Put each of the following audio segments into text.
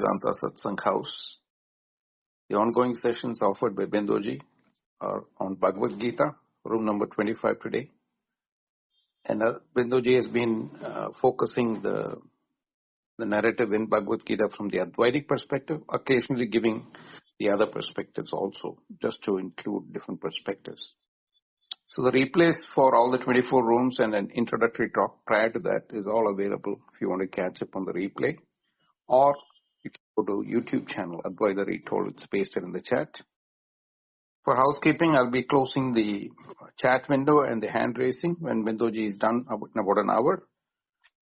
Vedanta Satsang House. The ongoing sessions offered by Bindoji are on Bhagavad Gita, room number 25 today. And Bindoji has been focusing the narrative in Bhagavad Gita from the Advaitic perspective, occasionally giving the other perspectives also, just to include different perspectives. So the replays for all the 24 rooms and an introductory talk prior to that is all available if you want to catch up on the replay. Or you can go to YouTube channel, Advaita Retold, it's pasted in the chat. For housekeeping, I'll be closing the chat window and the hand raising. When Bindoji is done in about an hour,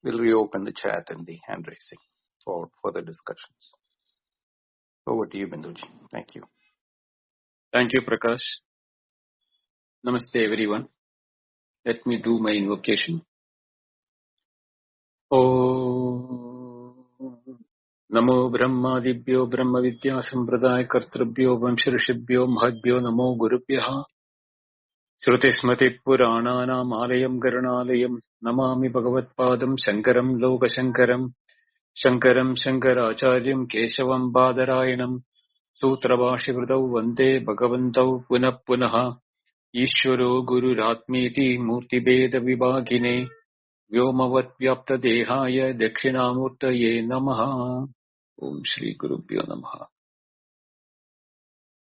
we'll reopen the chat and the hand raising for further discussions. Over to you, Bindoji. Thank you. Thank you, Prakash. Namaste, everyone. Let me do my invocation. Om Namo Brahmadibhyo Brahma Vidya Sampradaya Kartrabhyo Vamsharishibhyo Mahadbhyo Namo Gurubhyaha Shruti Smati Purananam Alayam Garanalayam Namami Bhagavatpadam Shankaram Lokashankaram Shankaram Shankaracharyam Keshavam Badarayanam Sutrabhashivritau Vande Bhagavantau Punah Punaha Ishvaro Guru Ratmeti Murti Beda Vibhagine Vyomavat Vyapta Dehaya Dakshinamurtaye Namaha. Om Shri Gurubhyo Namaha.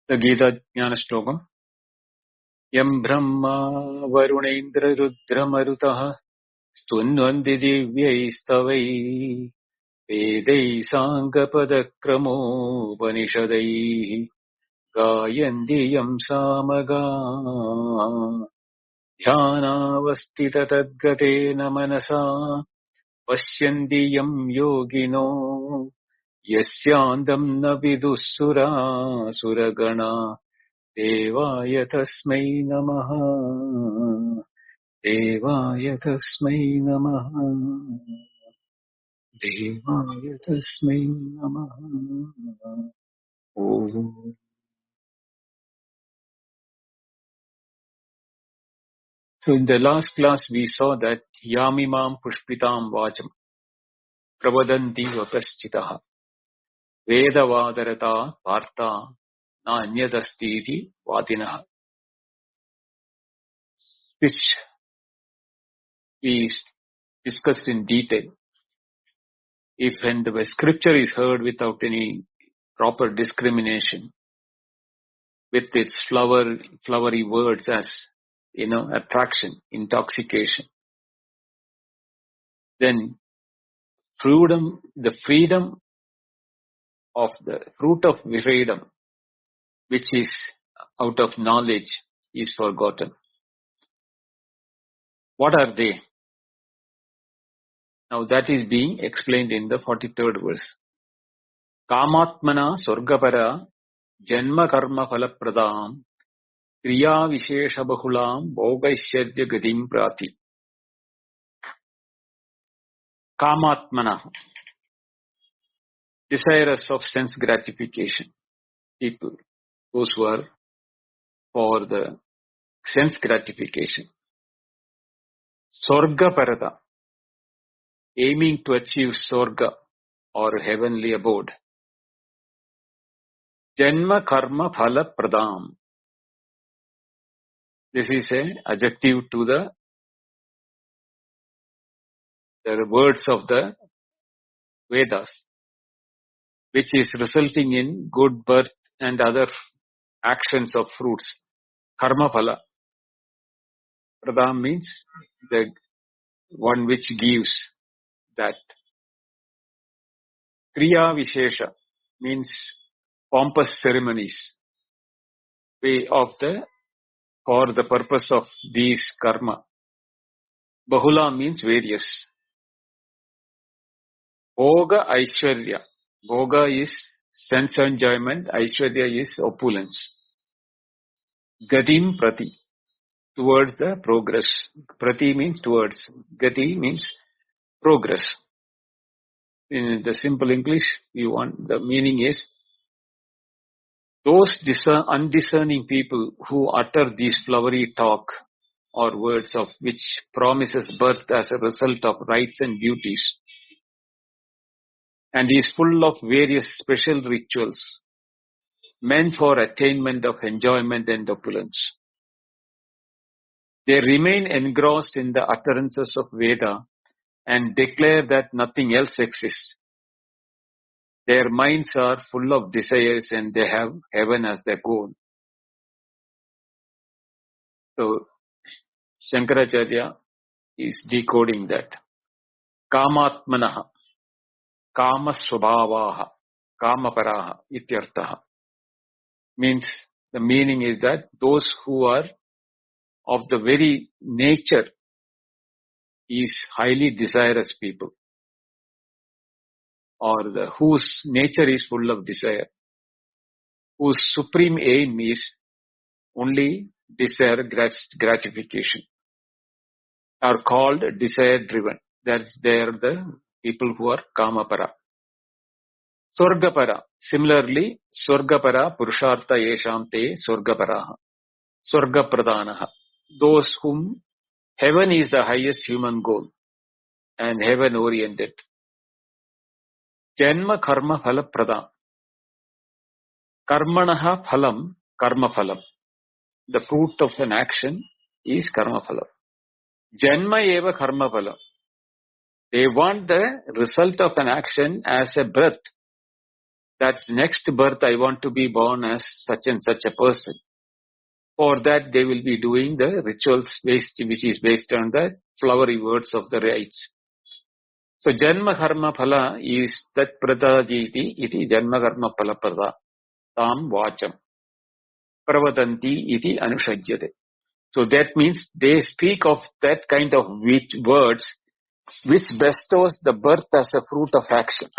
The Gita Jnana Shlokam. Yam Brahma Varunendra Rudra Marutaha Stunvandi Divyaistavai Vedai Sangapada Panishadai Gayanti Yam Samaga Dhyanavastita Tadgatena Manasa Pasyanti Yam Yogino Yasyandam na vidussura suragana Devaya tasmai namaha Devaya tasmai namaha Devaya tasmai namaha. Om. So in the last class we saw that Yamimam Pushpitam Vacham Pravadanti Vapaschitaha Vedavadarata Partha Na Anyadastiti Vadinaha, which we discussed in detail. If when the scripture is heard without any proper discrimination, with its flowery words as, attraction, intoxication, then the freedom of the fruit of freedom, which is out of knowledge, is forgotten. What are they? Now that is being explained in the 43rd verse. Kamatmana Sorgapara Janma Karma Falapradam Kriya Vishesha Bahulam Bhogaishyarya Gadim Prati. Kamatmana, desirous of sense gratification. People, those who are for the sense gratification. Sorga Parada, aiming to achieve Sorga or heavenly abode. Janma Karma Phala Pradam. This is an adjective to the words of the Vedas, which is resulting in good birth and other actions of fruits. Karma Phala. Pradam means the one which gives that. Kriya Vishesha means pompous ceremonies. For the purpose of these karma. Bahula means various. Bhoga Aishwarya. Bhoga is sense enjoyment. Aishwarya is opulence. Gadim Prati. Towards the progress. Prati means towards. Gati means progress. In the simple English, the meaning is those undiscerning people who utter these flowery talk or words of which promises birth as a result of rights and duties. and is full of various special rituals meant for attainment of enjoyment and opulence. They remain engrossed in the utterances of Veda and declare that nothing else exists. Their minds are full of desires and they have heaven as their goal. So, Shankaracharya is decoding that. Kamatmanaha, Kama Swabhavaha, Kama Paraha, Ityartaha. Means, the meaning is that those who are of the very nature is highly desirous people, or whose nature is full of desire, whose supreme aim is only desire gratification, are called desire driven. They are the people who are Kamapara. Swargapara. Similarly, Swargapara Purushartha Yesham Te Swargaparaha. Swargapradanaha. Those whom heaven is the highest human goal and heaven oriented. Janma Karma Phala Pradam. Karmanaha Phalam Karma Phalam. The fruit of an action is Karma Phalam. Janma Eva Karma Phalam. They want the result of an action as a birth. That next birth I want to be born as such and such a person. For that they will be doing the rituals which is based on the flowery words of the rites. So Janma Karma Phala is that Pradajiti iti Janma Karma Phala Prada Tam Vacham Pravatanti iti Anushajyate. So that means they speak of that kind of words which bestows the birth as a fruit of action.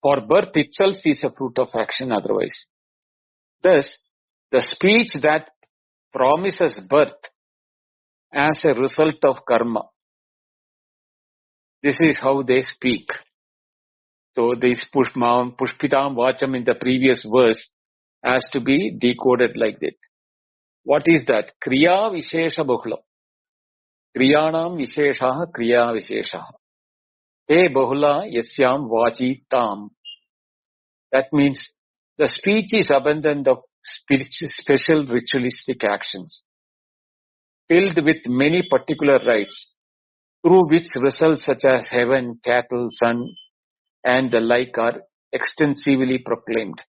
For birth itself is a fruit of action otherwise. Thus, the speech that promises birth as a result of karma, this is how they speak. So this Pushpitam Vacham in the previous verse has to be decoded like that. What is that? Kriya Vishesha Bahulam. Kriyanam Visheshaha Kriya Visheshaha. Te Bahula Yasyam Vachi Tam. That means the speech is abundant of special ritualistic actions, filled with many particular rites, through which results such as heaven, cattle, sun, and the like are extensively proclaimed.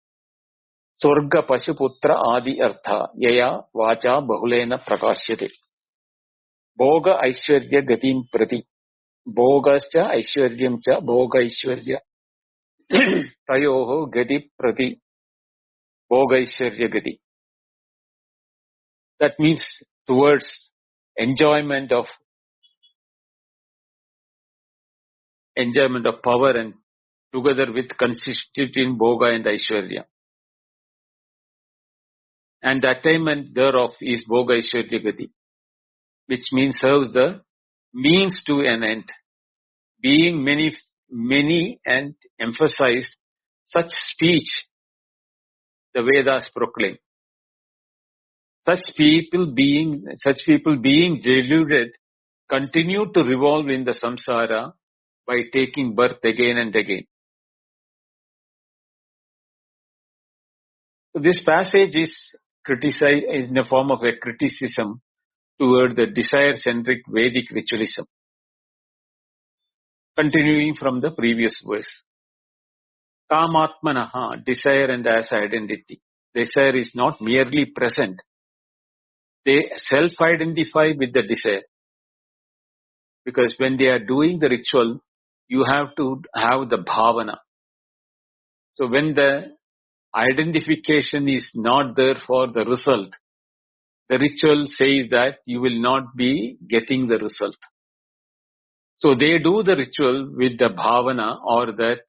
Swarga Pashuputra Adi Artha Yaya Vacha Bahulena Prakashyate. Bhoga Aishwarya Gatim Prati. Bhogascha Aishwaryam cha Bhoga Aishwarya. Tayoho Gati Prati. Bhoga Aishwarya Gati. That means towards enjoyment of power and together with constituting Bhoga and Aishwarya. And the attainment thereof is Bhoga Aishwarya Gati, which means serves the means to an end. Being many and emphasized, such speech the Vedas proclaim. Such people being deluded continue to revolve in the samsara by taking birth again and again. So this passage is criticized in the form of a criticism toward the desire-centric Vedic ritualism. Continuing from the previous verse. Kamatmanaha, desire and as identity. Desire is not merely present. They self-identify with the desire. Because when they are doing the ritual, you have to have the bhavana. So when the identification is not there for the result, the ritual says that you will not be getting the result. So they do the ritual with the bhavana, or that,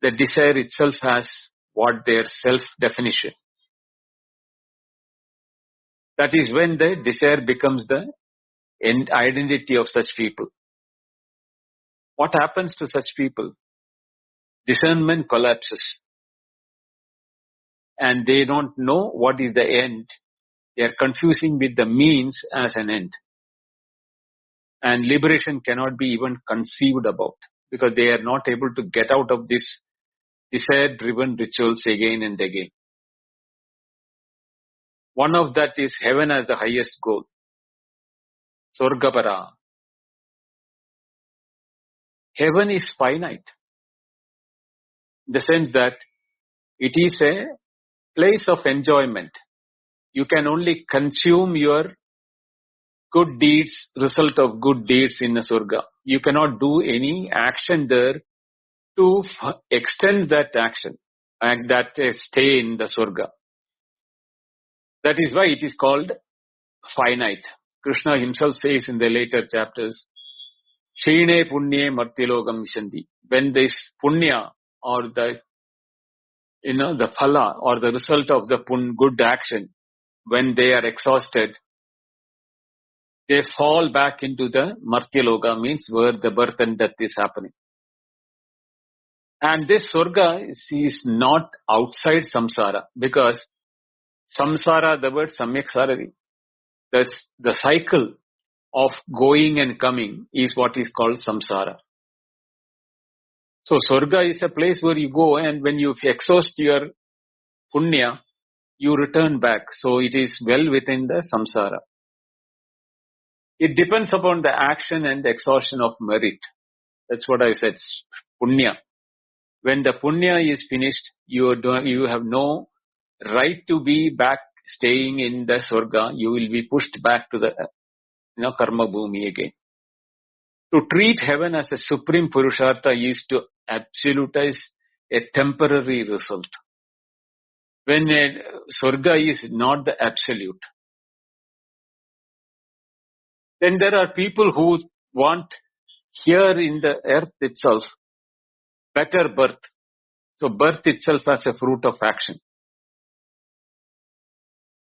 the desire itself has what their self-definition. That is when the desire becomes the identity of such people. What happens to such people? Discernment collapses. And they don't know what is the end. They are confusing with the means as an end. And liberation cannot be even conceived about. because they are not able to get out of this desire-driven rituals again and again. One of that is heaven as the highest goal. Swargapara. Heaven is finite, in the sense that it is a place of enjoyment. You can only consume your good deeds, result of good deeds in a Swarga. You cannot do any action there to extend that action and that stay in the Swarga. That is why it is called finite. Krishna himself says in the later chapters, Shine punye martilogam vishanti. When this punya or the phala or the result of the good action, when they are exhausted, they fall back into the martyaloka, means where the birth and death is happening. And this Swarga is not outside samsara, because samsara, the word samyak sarari, the cycle of going and coming is what is called samsara. So Swarga is a place where you go, and when you exhaust your punya, you return back. So it is well within the samsara. It depends upon the action and the exhaustion of merit. That's what I said, punya. When the punya is finished, you have no right to be back staying in the Swarga. You will be pushed back to the karma bhumi again. To treat heaven as a supreme purushartha is to absolutize a temporary result. When a Swarga is not the absolute, then there are people who want here in the earth itself better birth. So birth itself as a fruit of action.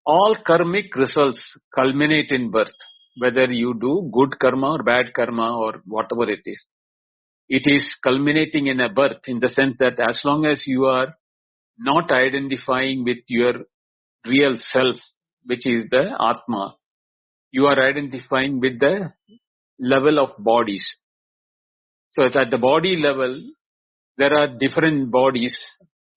All karmic results culminate in birth, whether you do good karma or bad karma or whatever it is. It is culminating in a birth, in the sense that as long as you are not identifying with your real self, which is the Atma, you are identifying with the level of bodies. So at the body level, there are different bodies,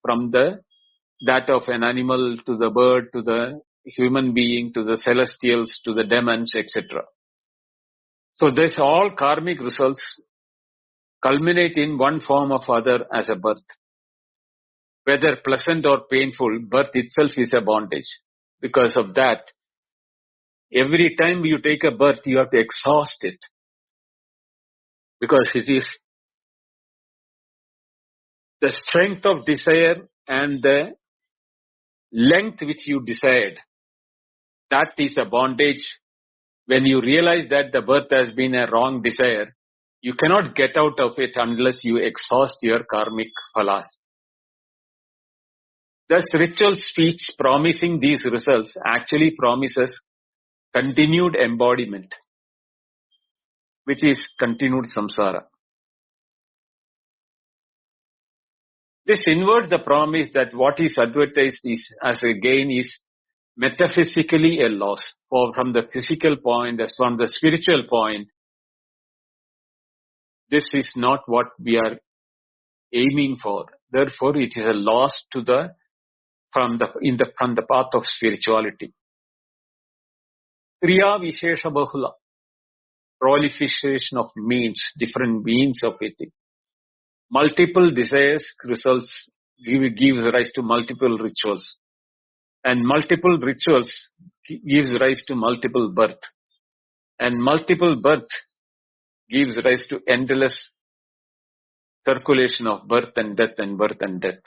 from that of an animal to the bird to the human being to the celestials to the demons, etc. So this all karmic results culminate in one form or other as a birth. Whether pleasant or painful, birth itself is a bondage. Because of that, every time you take a birth, you have to exhaust it. Because it is the strength of desire and the length which you desired. That is a bondage. When you realize that the birth has been a wrong desire, you cannot get out of it unless you exhaust your karmic phalas. Thus, ritual speech promising these results actually promises continued embodiment, which is continued samsara. This inverts the promise that what is advertised is as a gain is metaphysically a loss. For from the physical point, as from the spiritual point, this is not what we are aiming for. Therefore, it is a loss to from the path of spirituality. Kriya Vishesha Bahula, proliferation of means, different means of it. Multiple desires results gives rise to multiple rituals. And multiple rituals gives rise to multiple birth. And multiple birth gives rise to endless circulation of birth and death and birth and death.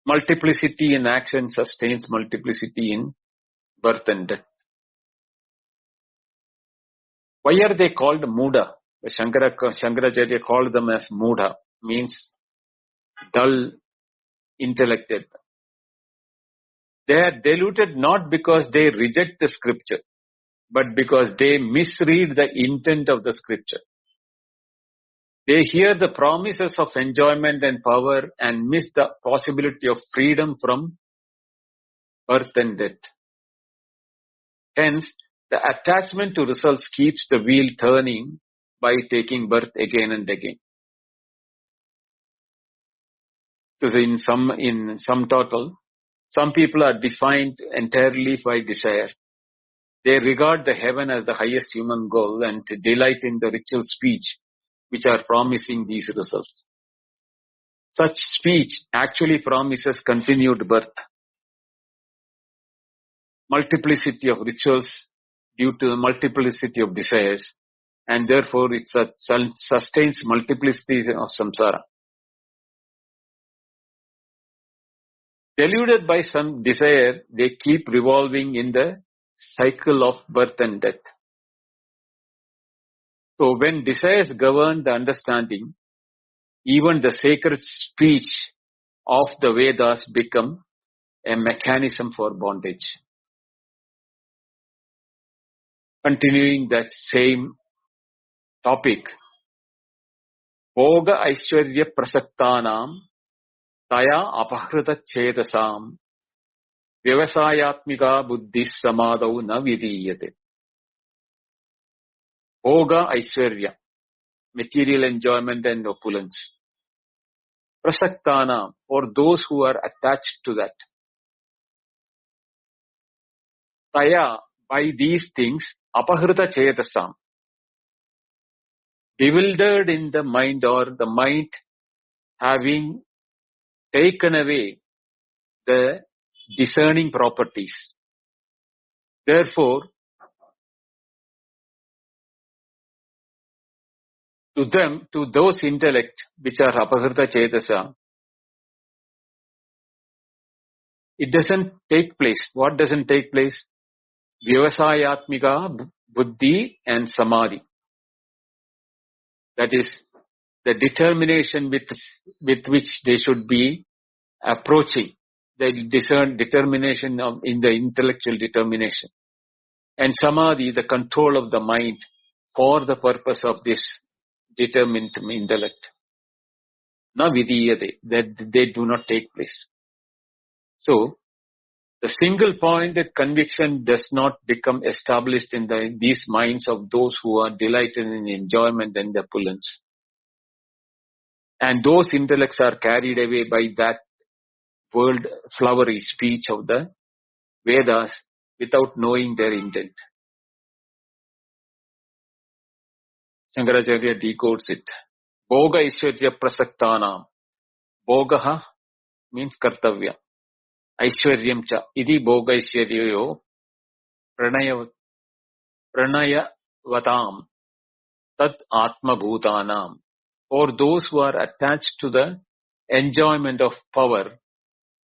Multiplicity in action sustains multiplicity in birth and death. Why are they called Muda? Shankaracharya called them as Muda, means dull, intellected. They are deluded not because they reject the scripture, but because they misread the intent of the scripture. They hear the promises of enjoyment and power and miss the possibility of freedom from birth and death. Hence, the attachment to results keeps the wheel turning, by taking birth again and again. So in some total, some people are defined entirely by desire. They regard the heaven as the highest human goal and delight in the ritual speech which are promising these results. Such speech actually promises continued birth, multiplicity of rituals due to the multiplicity of desires, and therefore it sustains multiplicity of samsara. Deluded by some desire, they keep revolving in the cycle of birth and death. So when desires govern the understanding, even the sacred speech of the Vedas become a mechanism for bondage. Continuing that same topic, Bhoga Aishwarya Prasaktanam Taya Apahrita Chedasam Vyavasayatmika Buddhis Samadau Na Vidiyate. Bhoga Aishwarya, material enjoyment and opulence. Prasaktana, for those who are attached to that. Taya, by these things, apahrita chetasam, bewildered in the mind, or the mind having taken away the discerning properties. Therefore, to those intellect which are apahrita chetasa, it doesn't take place. What doesn't take place? Vyavasayatmika buddhi and samadhi. That is the determination with which they should be approaching. The determination in the intellectual determination. And samadhi, the control of the mind for the purpose of this determined intellect. Na vidiyate, that they do not take place. So, the single-pointed conviction does not become established in these minds of those who are delighted in enjoyment and opulence. And those intellects are carried away by that world flowery speech of the Vedas without knowing their intent. Shankaracharya decodes it. Bhoga Aishwarya Prasaktanam. Bhogaha means kartavya. Aishwaryam cha. Idi Bhoga Aishwaryayo Pranayavatam Tat Atma Bhutanam. For those who are attached to the enjoyment of power,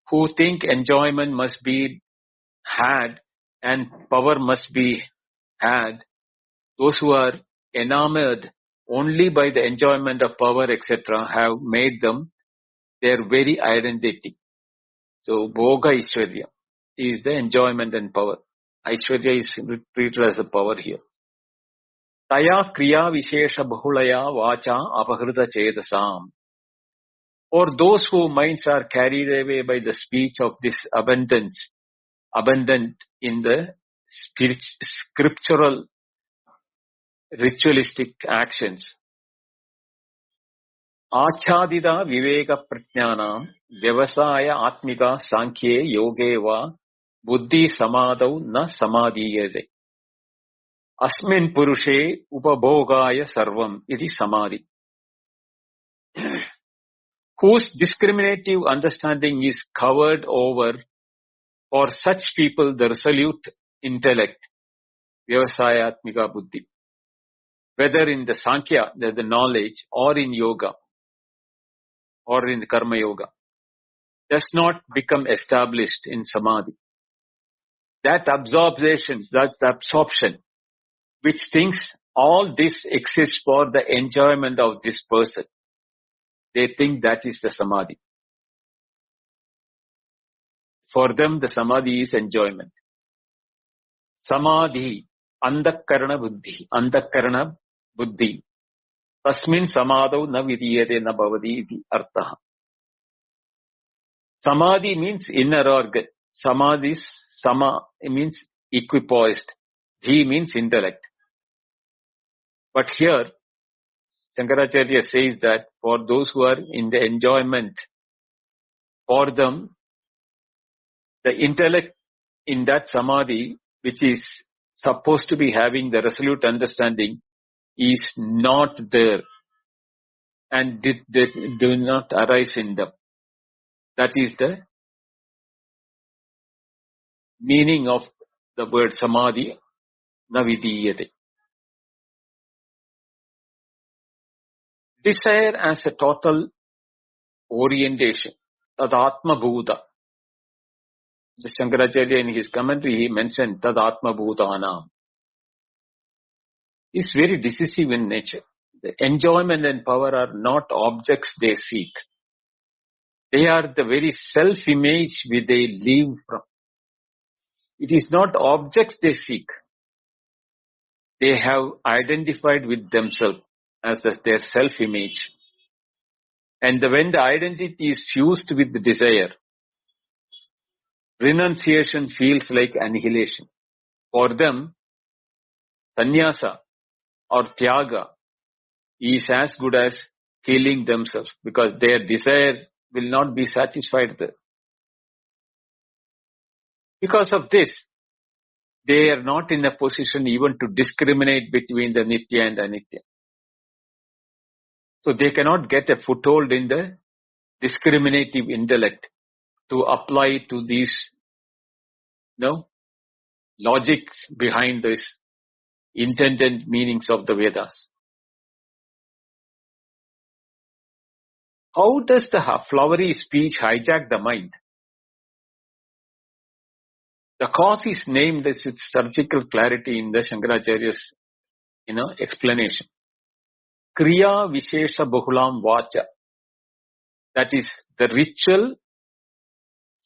who think enjoyment must be had and power must be had, those who are enamored only by the enjoyment of power, etc., have made them their very identity. So, Bhoga Aishwarya is the enjoyment and power. Aishwarya is treated as a power here. Taya Kriya Vishesha Bahulaya Vacha Apahrita Chedasam. For those whose minds are carried away by the speech of this abundant in the scriptural ritualistic actions. Achadida Viveka Pratnyanam Vyavasaya Atmika Sankhye Yogeva Buddhi Samadau Na Samadhiyate. Asmin Purushe Upabhogaya Sarvam Iti Samadhi. Whose discriminative understanding is covered over for such people the resolute intellect, Vyavasayatmika Buddhi. Whether in the Sankhya, the knowledge, or in yoga, or in the Karma Yoga, does not become established in Samadhi. That absorption, which thinks all this exists for the enjoyment of this person, they think that is the Samadhi. For them, the Samadhi is enjoyment. Samadhi, Andakarana Buddhi, Tasmin Samadau na vidiyate na bhavati iti artha. Samadhi means inner organ. Samadhi means equipoised. Dhi means intellect. But here, Shankaracharya says that for those who are in the enjoyment, for them, the intellect in that samadhi, which is supposed to be having the resolute understanding, is not there and do not arise in them. That is the meaning of the word samadhi, navidiyate. Desire as a total orientation, tadatma bhuta. The Shankaracharya in his commentary, he mentioned tadatma bhutanam. Is very decisive in nature. The enjoyment and power are not objects they seek. They are the very self-image which they live from. It is not objects they seek. They have identified with themselves as their self-image. And when the identity is fused with the desire, renunciation feels like annihilation. For them, sannyasa or tyaga is as good as killing themselves, because their desire will not be satisfied there. Because of this, they are not in a position even to discriminate between the nitya and anitya. So they cannot get a foothold in the discriminative intellect to apply to these logic behind this intended meanings of the Vedas. How does the flowery speech hijack the mind? The cause is named with surgical clarity in the Shankaracharya's explanation. Kriya Vishesha Bahulam Vacha. That is, the ritual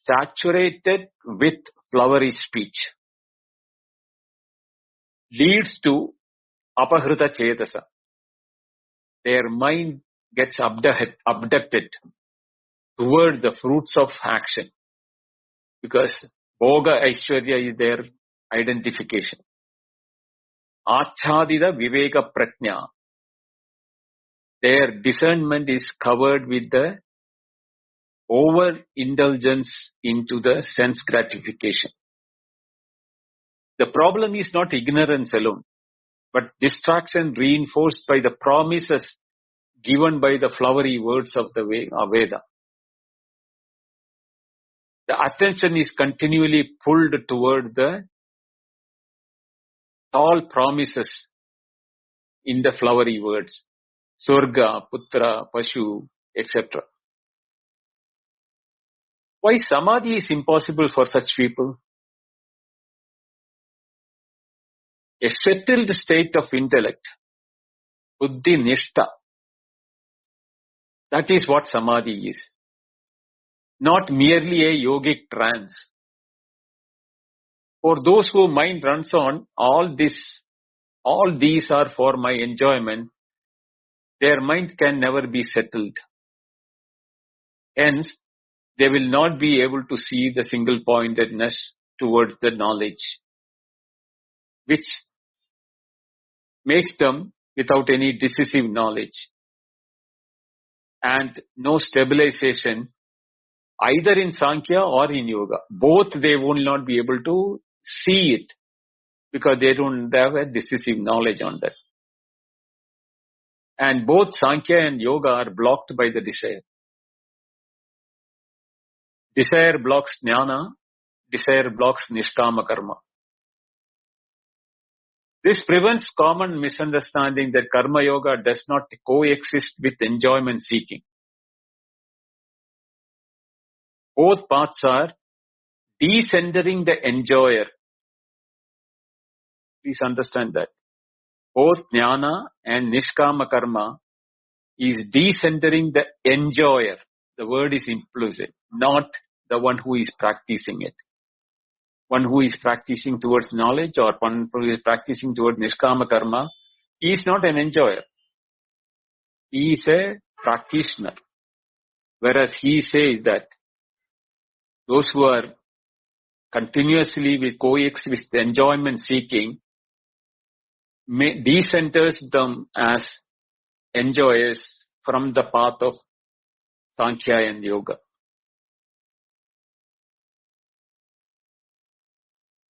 saturated with flowery speech leads to apahrita chetasa. Their mind gets abducted toward the fruits of action, because Bhoga Aishwarya is their identification. Achadida Viveka Pratnya. Their discernment is covered with the overindulgence into the sense gratification. The problem is not ignorance alone, but distraction reinforced by the promises given by the flowery words of the Veda. The attention is continually pulled toward the tall promises in the flowery words. Surga, Putra, Pashu, etc. Why samadhi is impossible for such people? A settled state of intellect, buddhi nishta. That is what samadhi is. Not merely a yogic trance. For those whose mind runs on, all these are for my enjoyment, their mind can never be settled. Hence, they will not be able to see the single pointedness towards the knowledge, which makes them without any decisive knowledge and no stabilization either in Sankhya or in Yoga. Both they will not be able to see it because they don't have a decisive knowledge on that. And both Sankhya and Yoga are blocked by the desire. Desire blocks jnana, desire blocks nishkama karma. This prevents common misunderstanding that karma yoga does not coexist with enjoyment seeking. Both paths are decentering the enjoyer. Please understand that. Both jnana and nishkama karma is decentering the enjoyer. The word is implicit, not the one who is practicing it. One who is practicing towards knowledge or one who is practicing towards nishkama karma, he is not an enjoyer. He is a practitioner. Whereas he says that those who are continuously coexist with enjoyment seeking decenters them as enjoyers from the path of Sankhya and Yoga.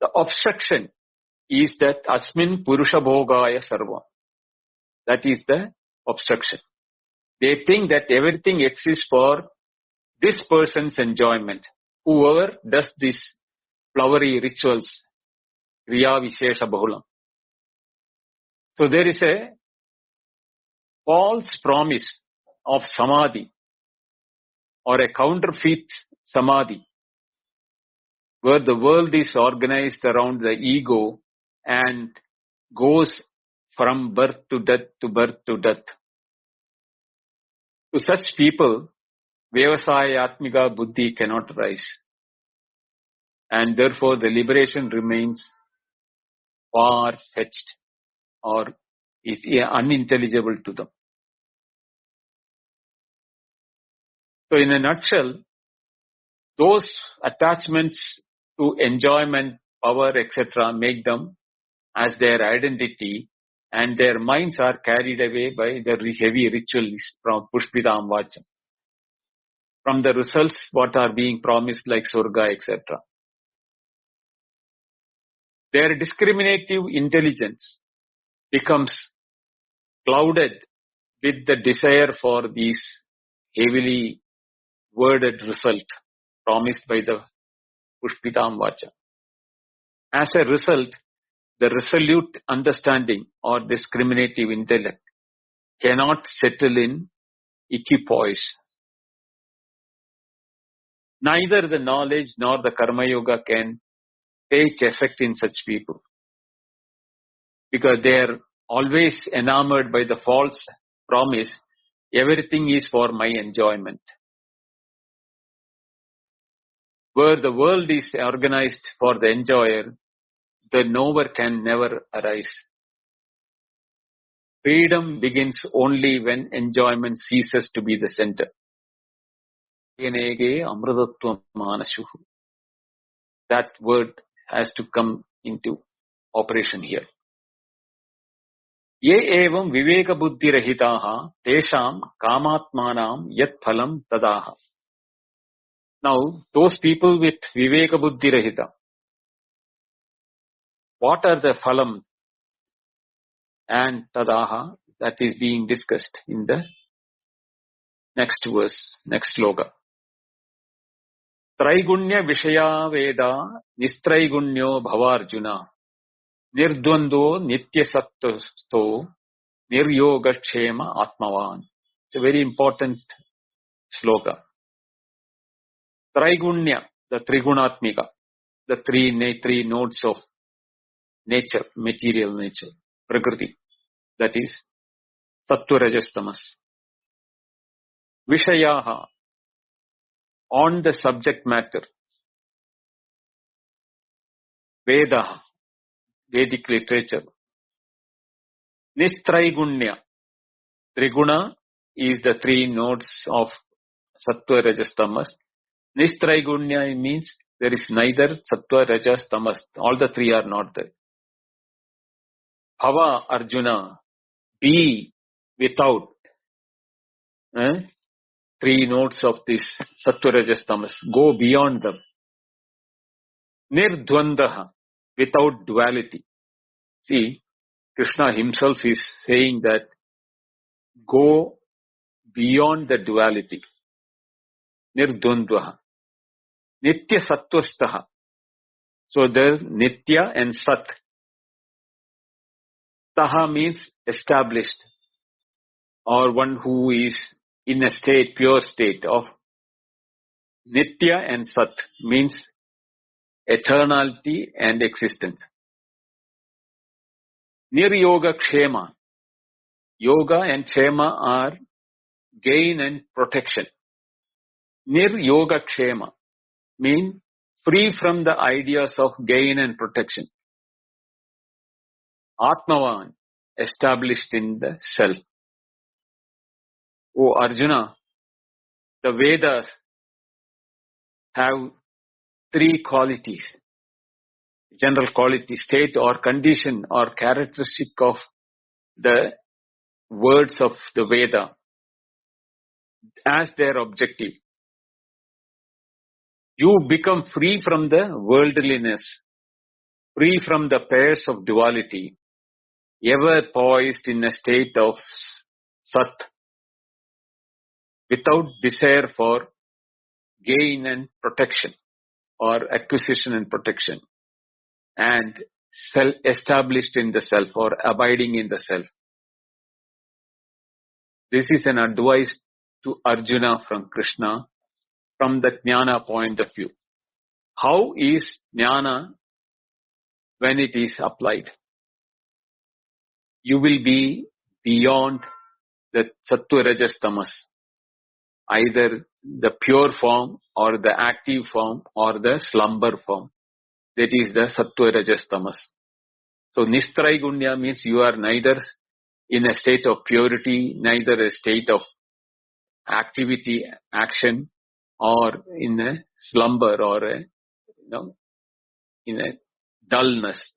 The obstruction is that Asmin Purusha Bhogaya Sarva. That is the obstruction. They think that everything exists for this person's enjoyment. Whoever does these flowery rituals, Kriya Vishesha Bahulam. So there is a false promise of Samadhi or a counterfeit Samadhi where the world is organized around the ego and goes from birth to death to birth to death. To such people, Vyavasaya Atmika Buddhi cannot rise. And therefore the liberation remains far-fetched or is unintelligible to them. So in a nutshell, those attachments to enjoyment, power, etc. make them as their identity, and their minds are carried away by the heavy rituals from Pushpitam Vacham. From the results, what are being promised like Surga, etc. Their discriminative intelligence becomes clouded with the desire for these heavily worded result promised by the Pushpitam Vacha. As a result, the resolute understanding or discriminative intellect cannot settle in equipoise. Neither the knowledge nor the Karma Yoga can take effect in such people because they are always enamored by the false promise, everything is for my enjoyment. Where the world is organized for the enjoyer, the knower can never arise. Freedom begins only when enjoyment ceases to be the center. That word has to come into operation here. Ye evam viveka buddhi rahitaha tesham kamatmanam yat phalam tadaha. Now, those people with viveka buddhi rahita, what are the phalam and tadaha that is being discussed in the next verse, next sloka? Traigunya vishaya veda nistraigunnyo bhavarjuna nirdvando nitya sattvasto niryogakshema atmavan. It's a very important sloka. Traigunya, the Trigunatmika, the three nodes of nature, material nature, Prakriti, that is Sattva Rajas Tamas. Vishayaha, on the subject matter, Veda, Vedic literature. Nistraigunya, Triguna is the three nodes of Sattva Rajas Tamas. Nistraigunya means there is neither Sattva, Rajas, Tamas. All the three are not there. Bhava, Arjuna, be without three nodes of this Sattva, Rajas, Tamas. Go beyond them. Nirdvandaha, without duality. See, Krishna himself is saying that go beyond the duality. Nirdvandvaha. Nitya sattvastaha. So there Nitya and Sat. Taha means established, or one who is in a state, pure state of Nitya and Sat means eternality and existence. Niryoga Kshema. Yoga and Kshema are gain and protection. Niryoga Kshema mean free from the ideas of gain and protection. Atmavan, established in the self. O Arjuna, the Vedas have three qualities. General quality, state or condition or characteristic of the words of the Veda as their objective. You become free from the worldliness, free from the pairs of duality, ever poised in a state of Sat, without desire for gain and protection or acquisition and protection, and established in the self or abiding in the self. This is an advice to Arjuna from Krishna from the Jnana point of view. How is Jnana when it is applied? You will be beyond the Sattva Rajas Tamas, either the pure form or the active form or the slumber form. That is the Sattva Rajas Tamas. So Nistraigunya means you are neither in a state of purity, neither a state of activity, action, or in a slumber or in a dullness.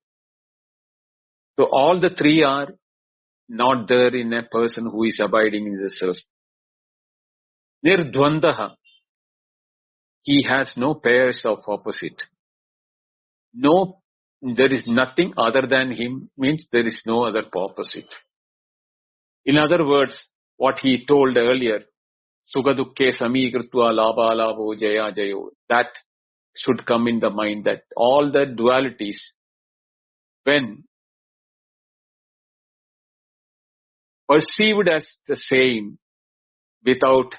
So all the three are not there in a person who is abiding in the self. Nirdvandaha, he has no pairs of opposite. No, there is nothing other than him, means there is no other opposite. In other words, what he told earlier, Sukha dukkhe samikritva labha labho jaya jayo, that should come in the mind, that all the dualities, when perceived as the same, without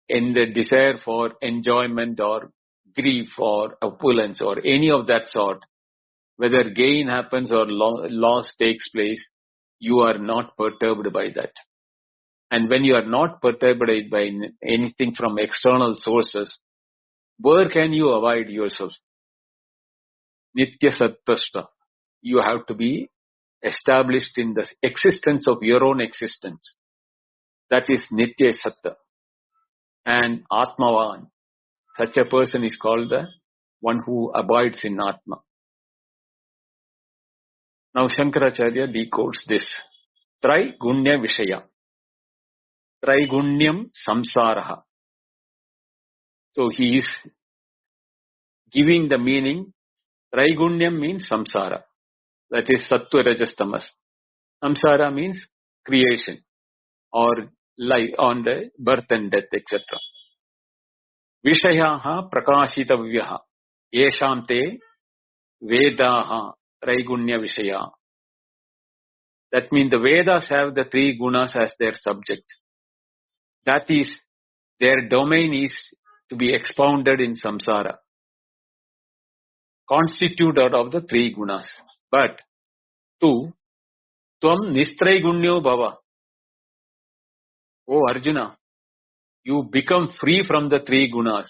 in the desire for enjoyment or grief or opulence or any of that sort, whether gain happens or loss takes place, you are not perturbed by that. And when you are not perturbed by anything from external sources, where can you avoid yourself? Nitya Sattva. You have to be established in the existence of your own existence. That is Nitya Sattva. And Atmavan, such a person is called the one who abides in Atma. Now Shankaracharya decodes this. Traigunya Vishaya. Traigunyam Samsaraha. So he is giving the meaning. Traigunyam means samsara. That is Sattva Rajas Tamas. Samsara means creation or life, on the birth and death, etc. Vishayaha prakashitavyaha. Yeshante Vedaha Traigunya Vishaya. That means the Vedas have the three gunas as their subject. That is, their domain is to be expounded in samsara, constituted out of the three gunas. But, two, Tvam Nistraigunyo Bhava. Oh Arjuna, you become free from the three gunas.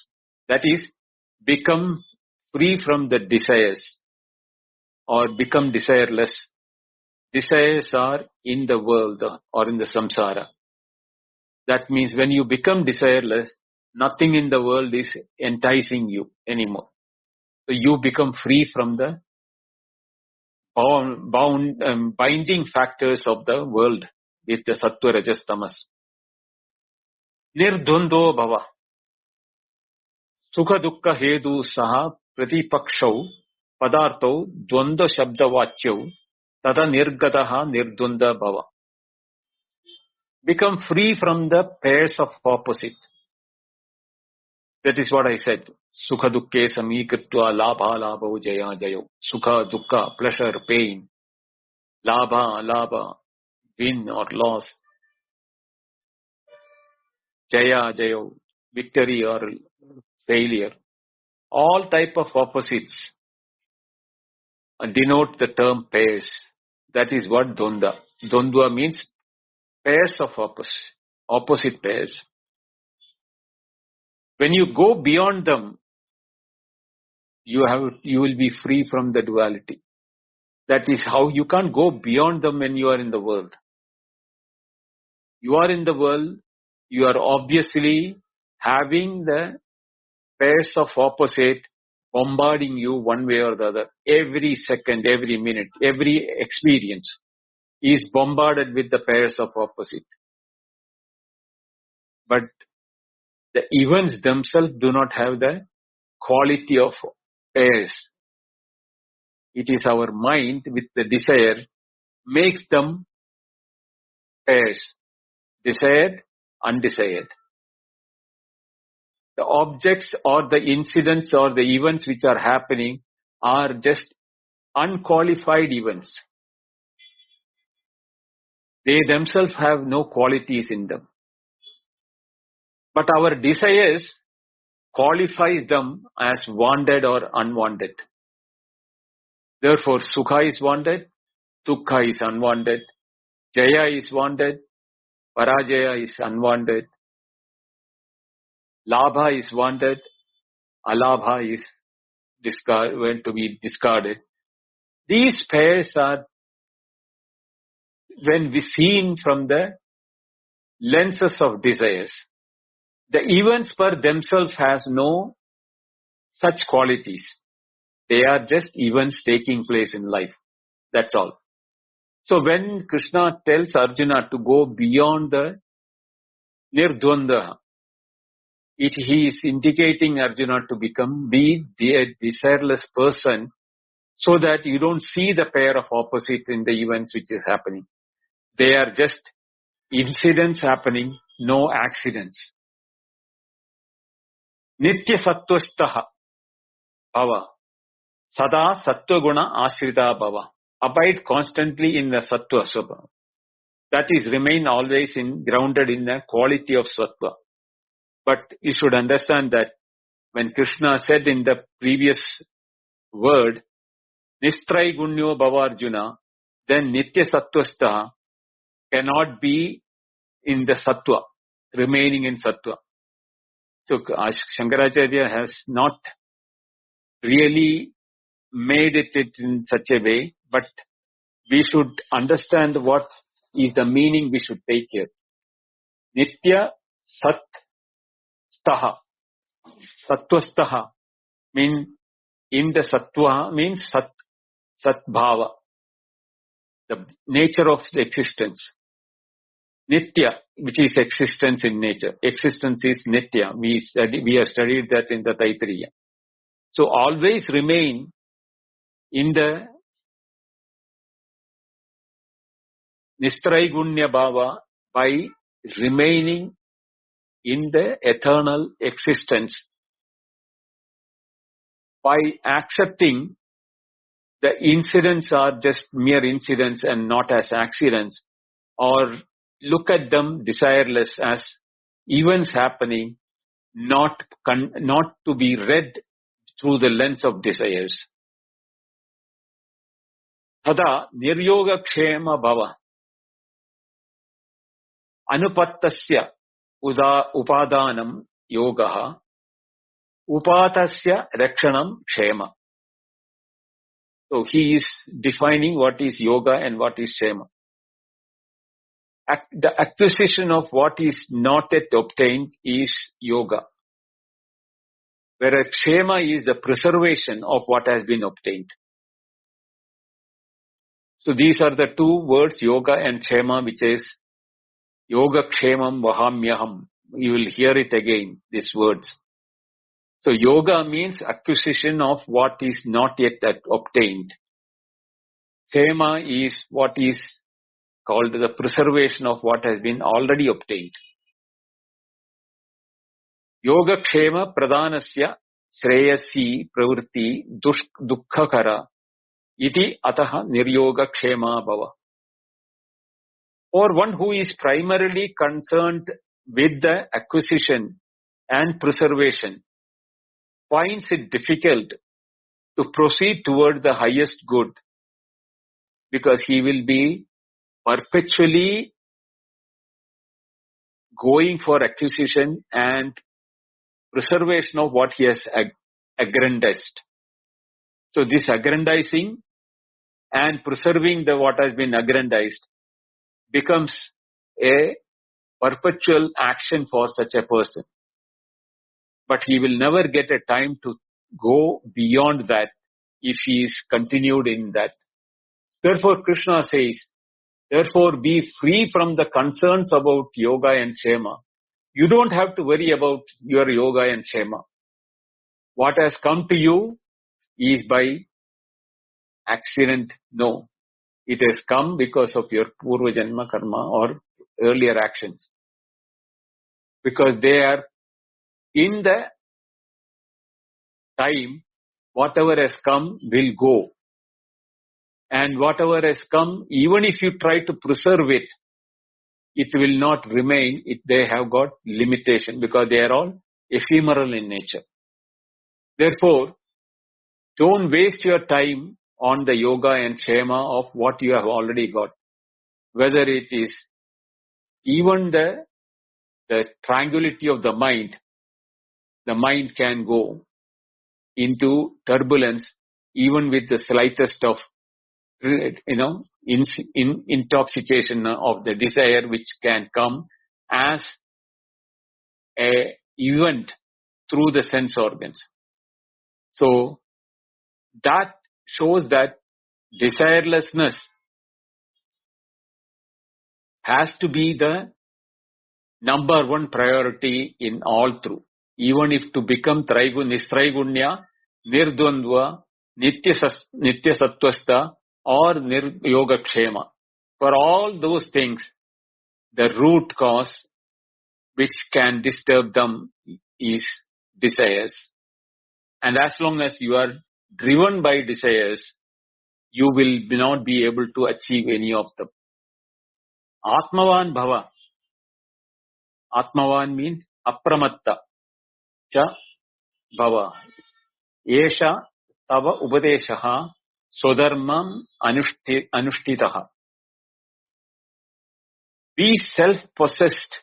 That is, become free from the desires or become desireless. Desires are in the world or in the samsara. That means when you become desireless, nothing in the world is enticing you anymore. So you become free from the binding factors of the world with the Sattva Rajas Tamas. Nirdvando Bhava. Sukha dukkha hedu saha pratipakshau padartau dvanda shabdavachyau tada nirgataha nirdvanda bhava. Become free from the pairs of opposite. That is what I said. Sukha dukkhe samikritva labha labho jaya jayo. Sukha dukkha, pleasure, pain. Labha, labha, win or loss. Jaya jayo, victory or failure. All type of opposites denote the term pairs. That is what Dvanda. Dvandva means pairs of opposite pairs. When you go beyond them, you will be free from the duality. That is how you can't go beyond them when you are in the world. You are in the world, you are obviously having the pairs of opposite bombarding you one way or the other, every second, every minute, every experience. He is bombarded with the pairs of opposite. But the events themselves do not have the quality of pairs. It is our mind with the desire makes them pairs. Desired, undesired. The objects or the incidents or the events which are happening are just unqualified events. They themselves have no qualities in them. But our desires qualifies them as wanted or unwanted. Therefore, Sukha is wanted, Dukkha is unwanted, Jaya is wanted, Parajaya is unwanted, Labha is wanted, Alabha is going to be discarded. These pairs are, when we seen from the lenses of desires, the events per themselves has no such qualities. They are just events taking place in life. That's all. So when Krishna tells Arjuna to go beyond the Nirdvanda, he is indicating Arjuna to be a desireless person so that you don't see the pair of opposites in the events which is happening. They are just incidents happening, no accidents. Nitya sattvastaha bhava. Sada sattva guna ashrita bhava. Abide constantly in the sattva swabha. That is, remain always grounded in the quality of sattva. But you should understand that when Krishna said in the previous word, Nistrai gunyo bhavarjuna, then nitya sattvastha cannot be in the sattva, remaining in sattva. So Shankaracharya has not really made it in such a way, but we should understand what is the meaning we should take here. Nitya sat staha, sattvastaha means in the sattva means sat bhava, the nature of the existence. Nitya, which is existence in nature. Existence is nitya. We have studied that in the Taittiriya. So always remain in the Nistraigunya bhava by remaining in the eternal existence, by accepting the incidents are just mere incidents and not as accidents, or look at them desireless as events happening, not to be read through the lens of desires. Tada niryoga kshema bhava anupattasya upadanam yogaha upatasya rakshanam kshema. So he is defining what is yoga and what is kshema. The acquisition of what is not yet obtained is yoga, whereas kshema is the preservation of what has been obtained. So these are the two words, yoga and kshema, which is yoga kshemam vahamyaham. You will hear it again, these words. So yoga means acquisition of what is not yet obtained. Kshema is what is called the preservation of what has been already obtained. Yoga kshema pradhanasya shreyasi pravritti dukkhakara iti ataha niryoga kshema bhava. Or one who is primarily concerned with the acquisition and preservation finds it difficult to proceed toward the highest good, because he will be perpetually going for acquisition and preservation of what he has aggrandized. So this aggrandizing and preserving what has been aggrandized becomes a perpetual action for such a person. But he will never get a time to go beyond that if he is continued in that. Therefore, Krishna says, Therefore, be free from the concerns about yoga and kshema. You don't have to worry about your yoga and kshema. What has come to you is by accident? No. It has come because of your Purva Janma Karma or earlier actions. Because they are in the time, whatever has come will go. And whatever has come, even if you try to preserve it, it will not remain. They have got limitation because they are all ephemeral in nature. Therefore, don't waste your time on the yoga and kshema of what you have already got. Whether it is even the tranquility of the mind can go into turbulence even with the slightest of, intoxication of the desire which can come as a event through the sense organs. So that shows that desirelessness has to be the number one priority in all through. Even if to become Nisraigunya, Nirdvandva, Nitya Sattvasta or Yoga Kshema. For all those things, the root cause which can disturb them is desires. And as long as you are driven by desires, you will not be able to achieve any of them. Atmavan Bhava. Atmavan means Apramatta Cha Bhava. Esha Tava Upadeshaha Sodharmam Anushtitaha. Be self-possessed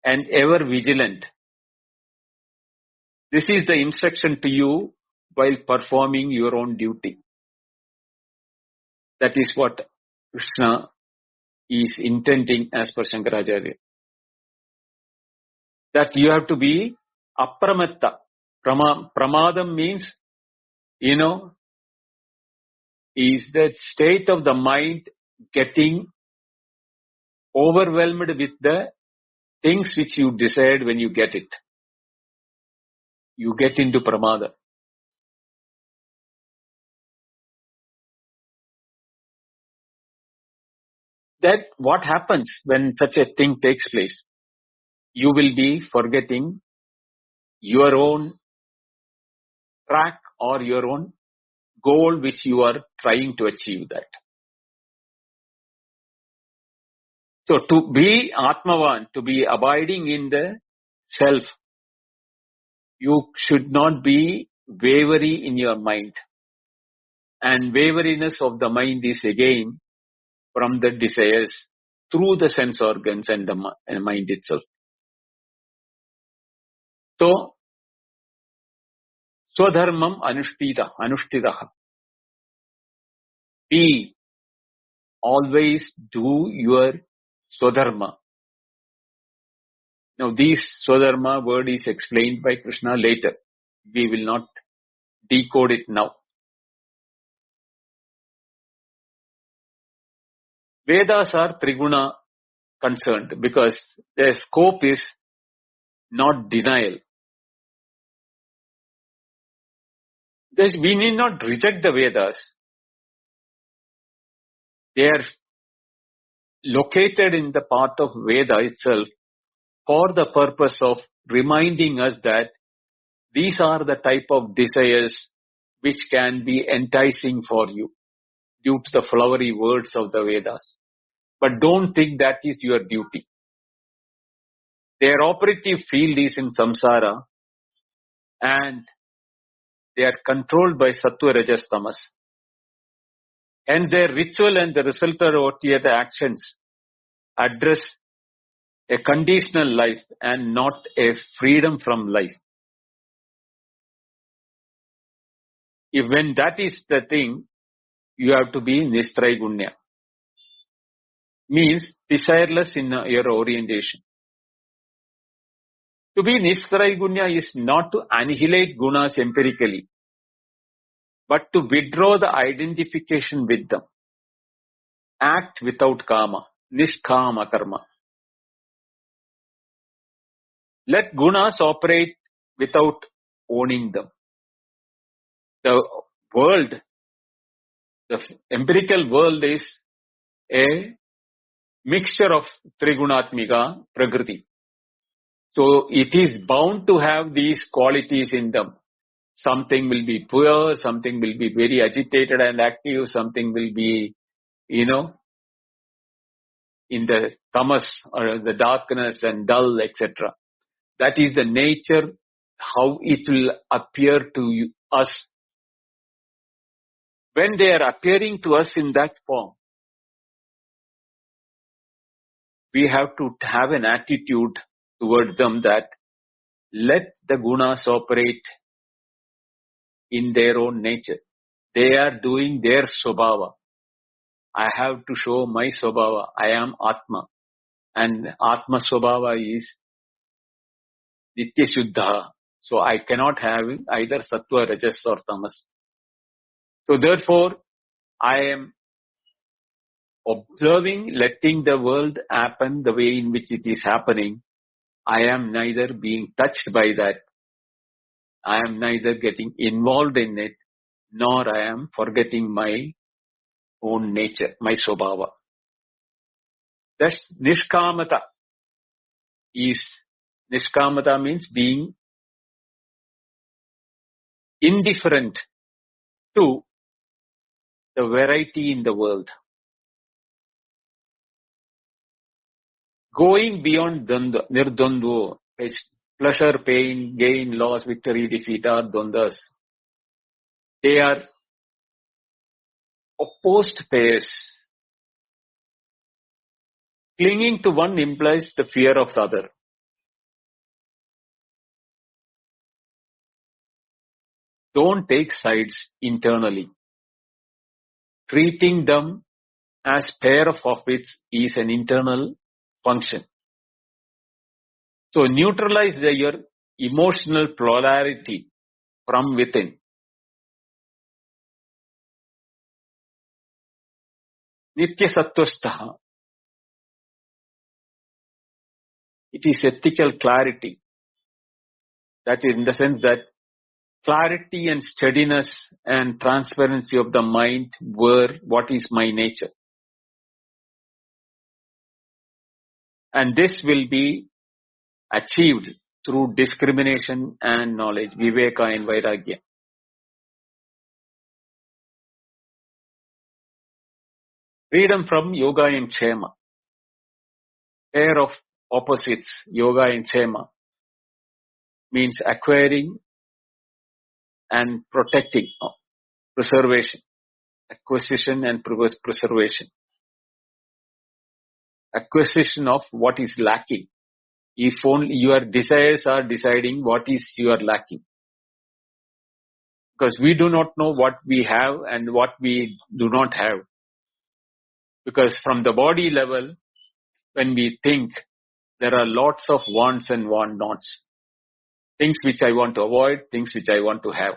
and ever vigilant. This is the instruction to you while performing your own duty. That is what Krishna is intending as per Shankaracharya. That you have to be apramatta. Pramadam means, is the state of the mind getting overwhelmed with the things which you desired when you get it. You get into pramada. That what happens when such a thing takes place? You will be forgetting your own track or your own goal which you are trying to achieve that. So to be Atmavan, to be abiding in the self, you should not be wavering in your mind. And wariness of the mind is again from the desires through the sense organs and the mind itself. So, Swadharmam Anushtitaha. Be, always do your Swadharma. Now, this Swadharma word is explained by Krishna later. We will not decode it now. Vedas are Triguna concerned because their scope is not denial. We need not reject the Vedas. They are located in the part of Veda itself for the purpose of reminding us that these are the type of desires which can be enticing for you due to the flowery words of the Vedas. But don't think that is your duty. Their operative field is in samsara and they are controlled by sattva, rajas, tamas. And their ritual and the resultant actions address a conditional life and not a freedom from life. When that is the thing, you have to be Nistraigunya. Means desireless in your orientation. To be Nistraigunya is not to annihilate gunas empirically, but to withdraw the identification with them act without kama, nishkama karma. Let gunas operate without owning them. The world, the empirical world is a mixture of Trigunatmika Prakriti. So it is bound to have these qualities in them. Something will be poor, something will be very agitated and active, something will be, in the tamas or the darkness and dull, etc. That is the nature, how it will appear to us. When they are appearing to us in that form, we have to have an attitude toward them that let the gunas operate in their own nature. They are doing their swabhava. I have to show my swabhava. I am Atma. And Atma swabhava is Nitya Shuddha. So I cannot have either Sattva, Rajas or Tamas. So therefore, I am observing, letting the world happen the way in which it is happening. I am neither being touched by that. I am neither getting involved in it, nor I am forgetting my own nature, my swabhava. That's nishkamata. Nishkamata means being indifferent to the variety in the world. Going beyond dvandva, nirdvandvo, pleasure, pain, gain, loss, victory, defeat are dvandvas. They are opposed pairs. Clinging to one implies the fear of the other. Don't take sides internally. Treating them as pair of opposites is an internal function. So neutralize your emotional polarity from within. Nitya Sattvastaha. It is ethical clarity. That is in the sense that clarity and steadiness and transparency of the mind were what is my nature. And this will be achieved through discrimination and knowledge, viveka and vairagya. Freedom from yoga and kshema. Pair of opposites, yoga and kshema, means acquiring and protecting, preservation, acquisition and preservation. Acquisition of what is lacking. If only your desires are deciding what is you are lacking. Because we do not know what we have and what we do not have. Because from the body level, when we think, there are lots of wants and want-nots. Things which I want to avoid, things which I want to have.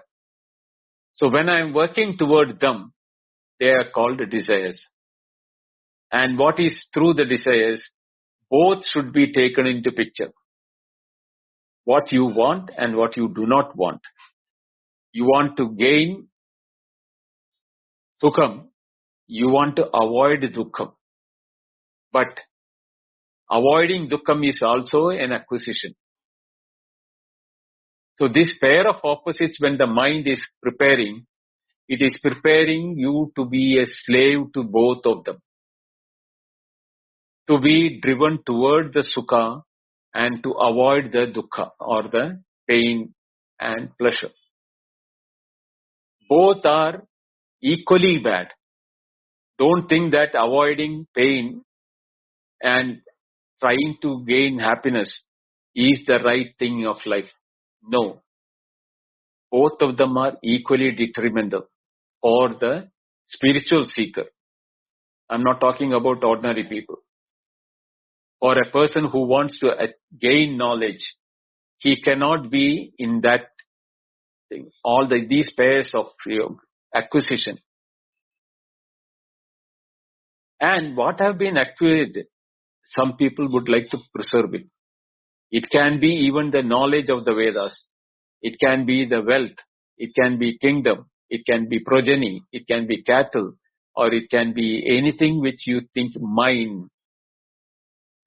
So when I am working toward them, they are called desires. And what is through the desires, both should be taken into picture. What you want and what you do not want. You want to gain sukham, you want to avoid dukkham. But avoiding dukkham is also an acquisition. So this pair of opposites, when the mind is preparing, it is preparing you to be a slave to both of them. To be driven toward the sukha and to avoid the dukkha or the pain and pleasure. Both are equally bad. Don't think that avoiding pain and trying to gain happiness is the right thing of life. No. Both of them are equally detrimental for the spiritual seeker. I'm not talking about ordinary people. For a person who wants to gain knowledge, he cannot be in that thing. All these pairs of acquisition. And what have been acquired, some people would like to preserve it. It can be even the knowledge of the Vedas. It can be the wealth. It can be kingdom. It can be progeny. It can be cattle. Or it can be anything which you think mine.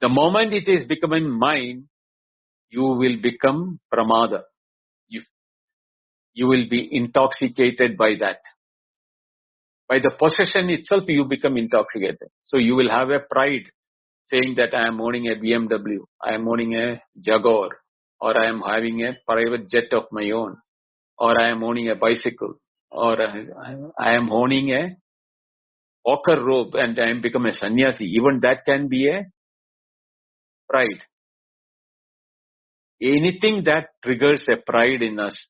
The moment it is becoming mine, you will become pramada. You will be intoxicated by that. By the possession itself, you become intoxicated. So you will have a pride saying that I am owning a BMW, I am owning a Jaguar, or I am having a private jet of my own, or I am owning a bicycle, or I am owning a ochre robe and I am become a sannyasi. Even that can be a pride. Anything that triggers a pride in us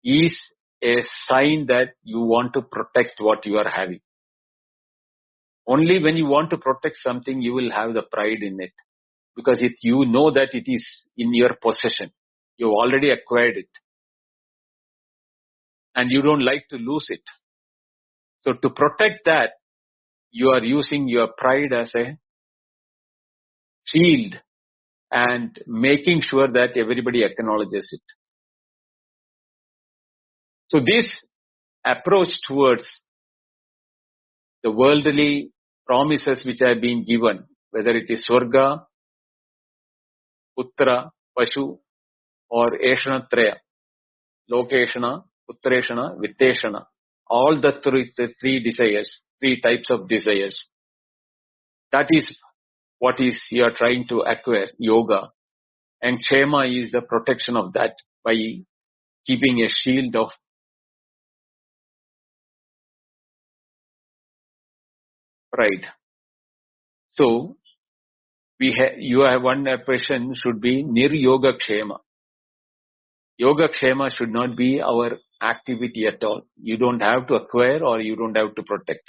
is a sign that you want to protect what you are having. Only when you want to protect something, you will have the pride in it. Because if you know that it is in your possession, you've already acquired it. And you don't like to lose it. So to protect that, you are using your pride as a shield and making sure that everybody acknowledges it. So this approach towards the worldly promises which have been given, whether it is Swarga, Putra, Pashu, or Eshanatraya, Lokeshana, Puttreshana, Vitteshana, all the three desires, three types of desires. That is what is you are trying to acquire, yoga. And Kshema is the protection of that by keeping a shield of pride. So, you have one question should be Nir-Yoga Kshema. Yoga Kshema should not be our activity at all. You don't have to acquire or you don't have to protect.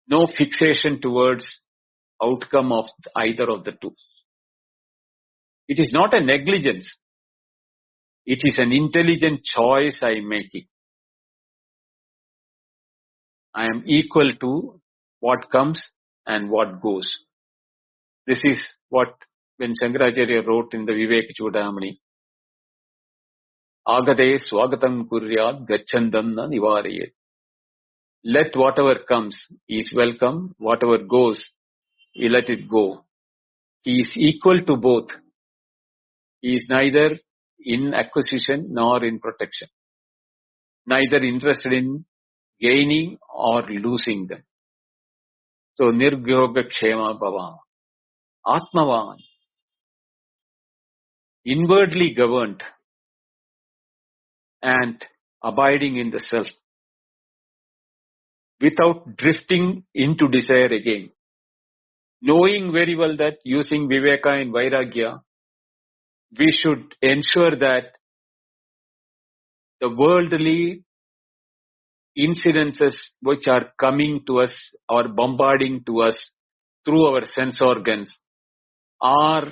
No fixation towards outcome of either of the two. It is not a negligence. It is an intelligent choice I am making. I am equal to what comes and what goes. This is what when Shankaracharya wrote in the Vivek Chudamani. Agade swagatam kuryat gachandam na nivarayet. Let whatever comes is welcome, whatever goes, you let it go. He is equal to both. He is neither in acquisition nor in protection. Neither interested in gaining or losing them. So, Niryoga Kshema Bhava. Atmavan. Inwardly governed and abiding in the self. Without drifting into desire again. Knowing very well that using Viveka and Vairagya, we should ensure that the worldly incidences which are coming to us or bombarding to us through our sense organs are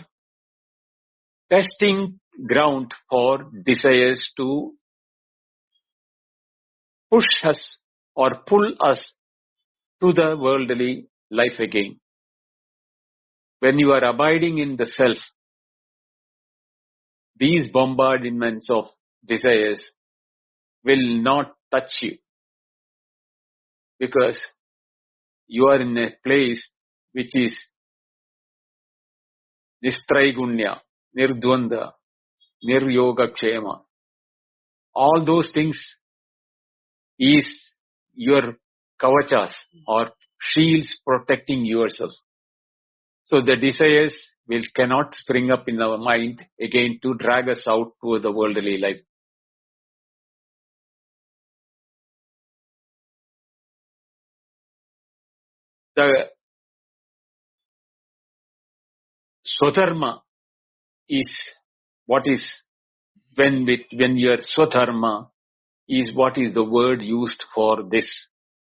testing ground for desires to push us or pull us to the worldly life again. When you are abiding in the self, these bombardments of desires will not touch you because you are in a place which is Nistraigunya, Nirdvanda, Niryoga Kshema. All those things is your kavachas or shields protecting yourself. So the desires cannot spring up in our mind again to drag us out to the worldly life. The Swadharma is what is when your Swadharma is what is the word used for this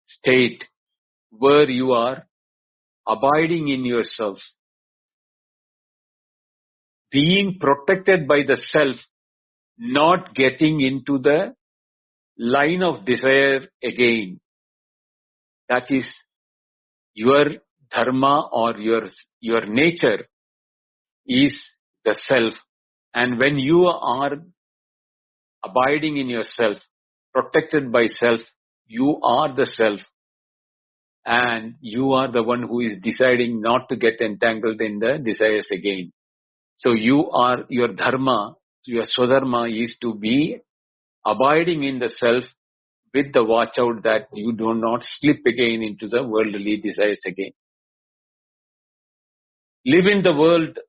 state where you are abiding in yourself, being protected by the self, not getting into the line of desire again. that is your dharma or your nature is the self. And when you are abiding in yourself, protected by self, you are the self. And you are the one who is deciding not to get entangled in the desires again. So your dharma, your swadharma is to be abiding in the self with the watch out that you do not slip again into the worldly desires again. Live in the world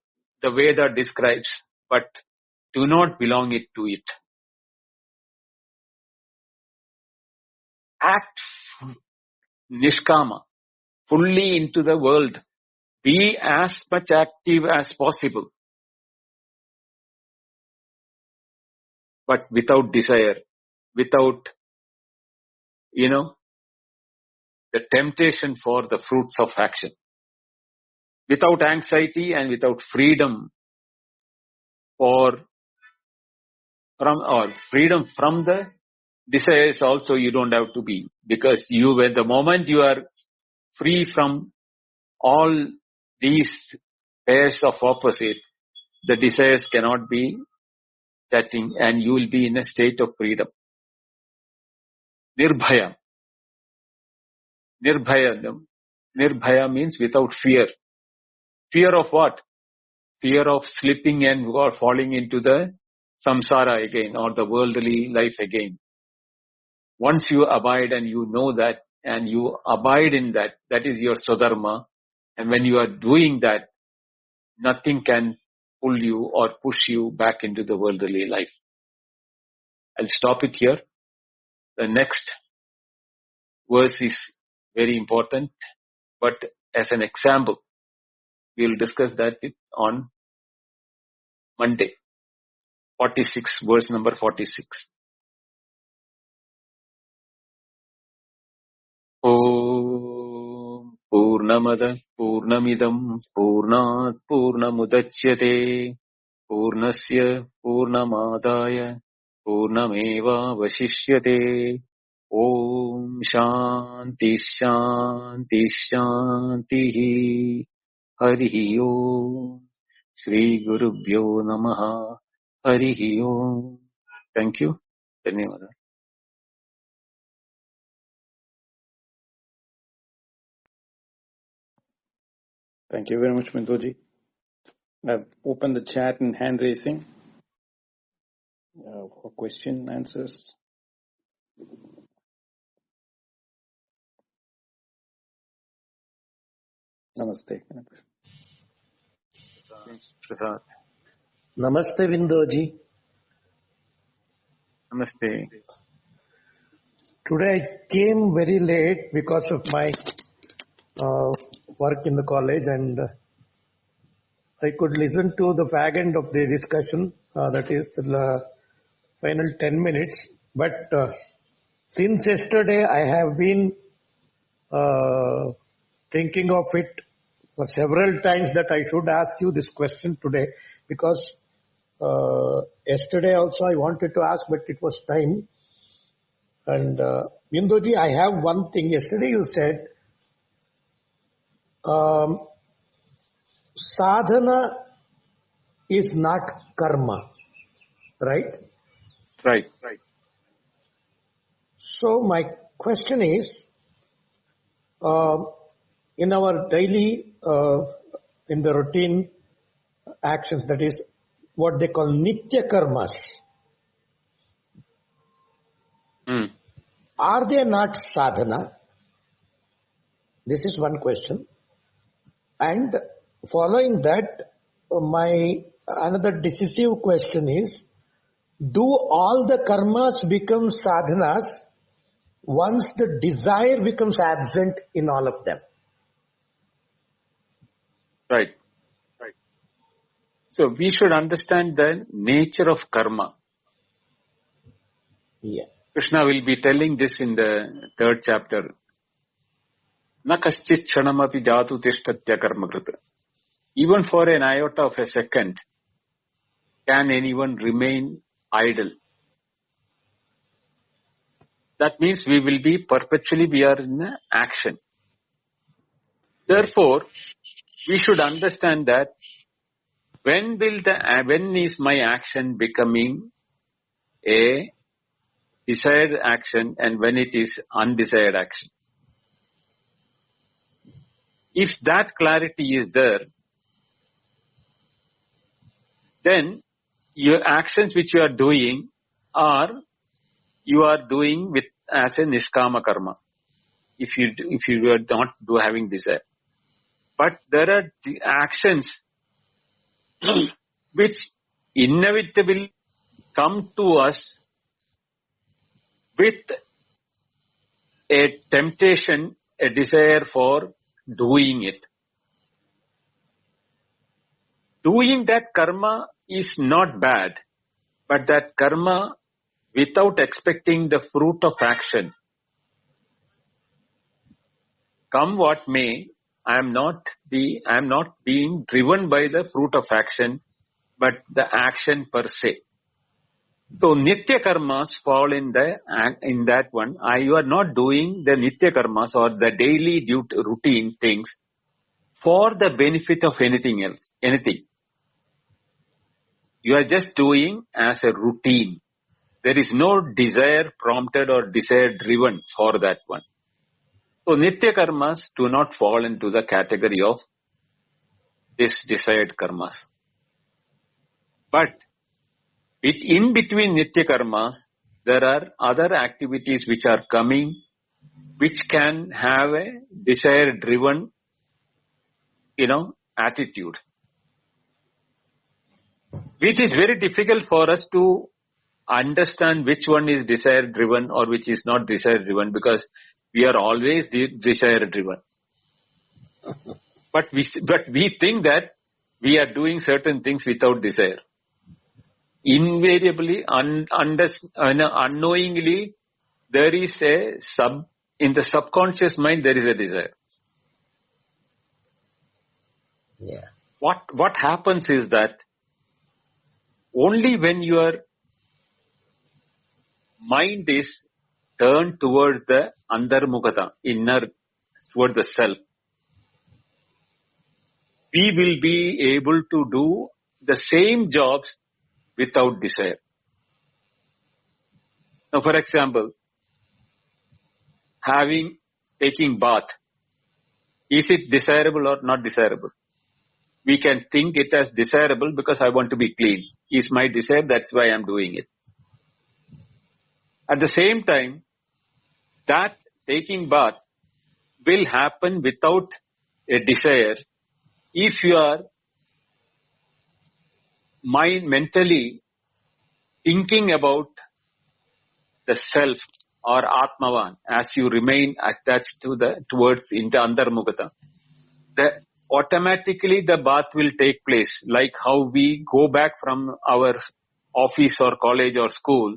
the Veda describes, but do not belong to it. Act nishkama, fully into the world. Be as much active as possible, but without desire, without, the temptation for the fruits of action, without anxiety and without freedom freedom from the desires also you don't have to be, because when the moment you are free from all these pairs of opposite, the desires cannot be touching and you will be in a state of freedom. Nirbhaya. Nirbhaya means without fear. Fear of what? Fear of slipping and or falling into the samsara again or the worldly life again. Once you abide and you know that and you abide in that, that is your swadharma. And when you are doing that, nothing can pull you or push you back into the worldly life. I'll stop it here. The next verse is very important, but as an example, we'll discuss that on Monday. 46, verse number 46. Om Purnamada Purnamidam Purnat Purnamudachyate Purnasya Purnamadaya Purnameva Vasishyate. Om Shanti Shanti Shanti. Harihi Om. Shri Gurubhyo Namaha. Harihi Om. Thank you. Dhanyawada. Thank you very much, Bindoji. I've opened the chat and hand raising for question answers. Namaste. Prasad. Namaste, Bindoji. Namaste. Today I came very late because of my work in the college, and I could listen to the fag end of the discussion, that is the final 10 minutes. But since yesterday I have been thinking of it for several times that I should ask you this question today, because yesterday also I wanted to ask, but it was time. And Bindoji, I have one thing. Yesterday you said sadhana is not karma, right? Right. So my question is, in our daily, in the routine actions, that is what they call nitya karmas, are they not sadhana? This is one question. And following that, my another decisive question is, do all the karmas become sadhanas once the desire becomes absent in all of them? Right. So we should understand the nature of karma. Yeah. Krishna will be telling this in the 3rd chapter. Na kaschit kshanamapi jatu tishtatya karmakrita. Even for an iota of a second, can anyone remain idle? That means we will be perpetually, we are in action. Therefore, we should understand that when is my action becoming a desired action and when it is undesired action. If that clarity is there, then your actions which you are doing you are doing with as a nishkama karma. If you are not having desire, but there are the actions which inevitably come to us with a temptation, a desire for doing it. Doing that karma is not bad, but that karma without expecting the fruit of action, come what may, I am not being driven by the fruit of action, but the action per se. So nitya karmas fall in that one. You are not doing the nitya karmas or the daily routine things for the benefit of anything else, anything. You are just doing as a routine. There is no desire prompted or desire driven for that one. So nitya karmas do not fall into the category of this desired karmas. But in between nitya karmas, there are other activities which are coming, which can have a desire driven, attitude. Which is very difficult for us to understand which one is desire driven or which is not desire driven, because we are always desire driven. But we think that we are doing certain things without desire. Invariably, unknowingly, there is in the subconscious mind, there is a desire. Yeah. What happens is that only when your mind is turned towards the antarmukata, inner, toward the self, we will be able to do the same jobs without desire. Now, for example, taking bath, is it desirable or not desirable? We can think it as desirable because I want to be clean. Is my desire, that's why I'm doing it. At the same time, that taking bath will happen without a desire if you are mentally thinking about the self or Atmavan as you remain attached towards into Antarmukata. Automatically the bath will take place, like how we go back from our office or college or school.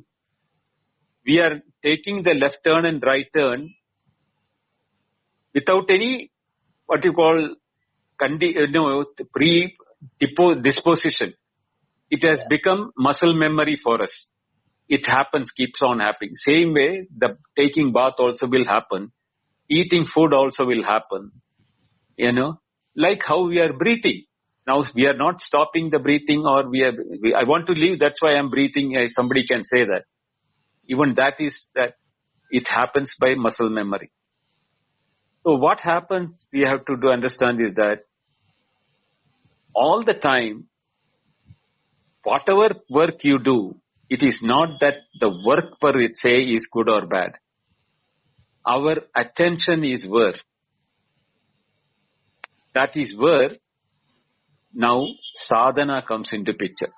We are taking the left turn and right turn without any, what you call, predisposition. It has become muscle memory for us. It happens, keeps on happening. Same way, the taking bath also will happen. Eating food also will happen. Like how we are breathing. Now we are not stopping the breathing, or I want to leave, that's why I'm breathing. Somebody can say that. Even that it happens by muscle memory. So what happens, we have to understand is that all the time, whatever work you do, it is not that the work per se is good or bad. Our attention is where. That is where now sadhana comes into picture.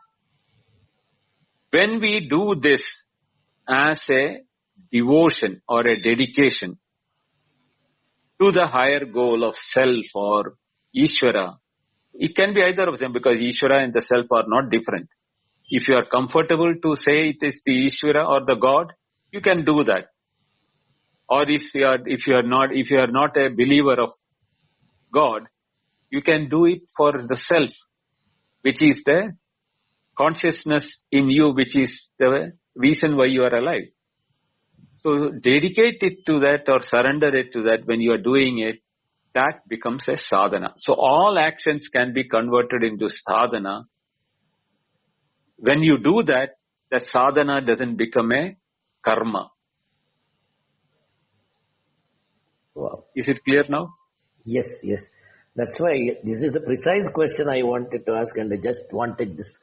When we do this as a devotion or a dedication to the higher goal of self or Ishvara, it can be either of them, because Ishvara and the self are not different. If you are comfortable to say it is the Ishvara or the God, you can do that. Or if you are not a believer of God, you can do it for the self, which is the consciousness in you, which is the reason why you are alive. So dedicate it to that or surrender it to that when you are doing it, that becomes a sadhana. So all actions can be converted into sadhana. When you do that, the sadhana doesn't become a karma. Wow. Is it clear now? Yes, yes. That's why this is the precise question I wanted to ask, and I just wanted this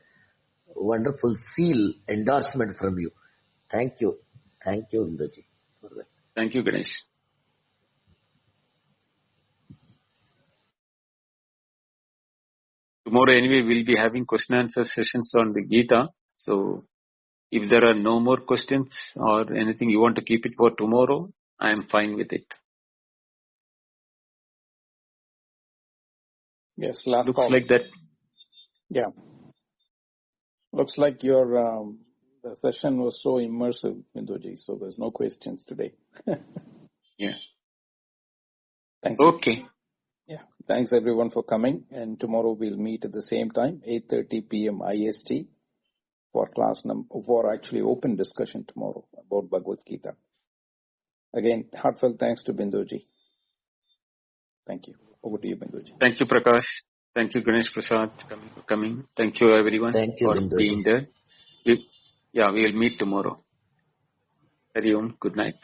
wonderful seal endorsement from you. Thank you. Thank you, Indoji, for that. Thank you, Ganesh. Tomorrow anyway, we'll be having question answer sessions on the Gita. So if there are no more questions or anything you want to keep it for tomorrow, I am fine with it. Yes, last Looks call. like that. Yeah. Looks like your the session was so immersive, Binduji, so there's no questions today. Yeah. Thank you. Okay. Yeah. Thanks everyone for coming, and tomorrow we'll meet at the same time, 8:30 p.m. IST for actually open discussion tomorrow about Bhagavad Gita. Again, heartfelt thanks to Binduji. Thank you. Over to you, Binduji. Thank you, Prakash. Thank you, Ganesh Prasad, for coming. Thank you, everyone, Thank you, for Binduji. being there. We'll meet tomorrow. Hari Om. Good night.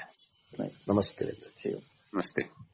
Good night. Namaste, Binduji. See you. Namaste.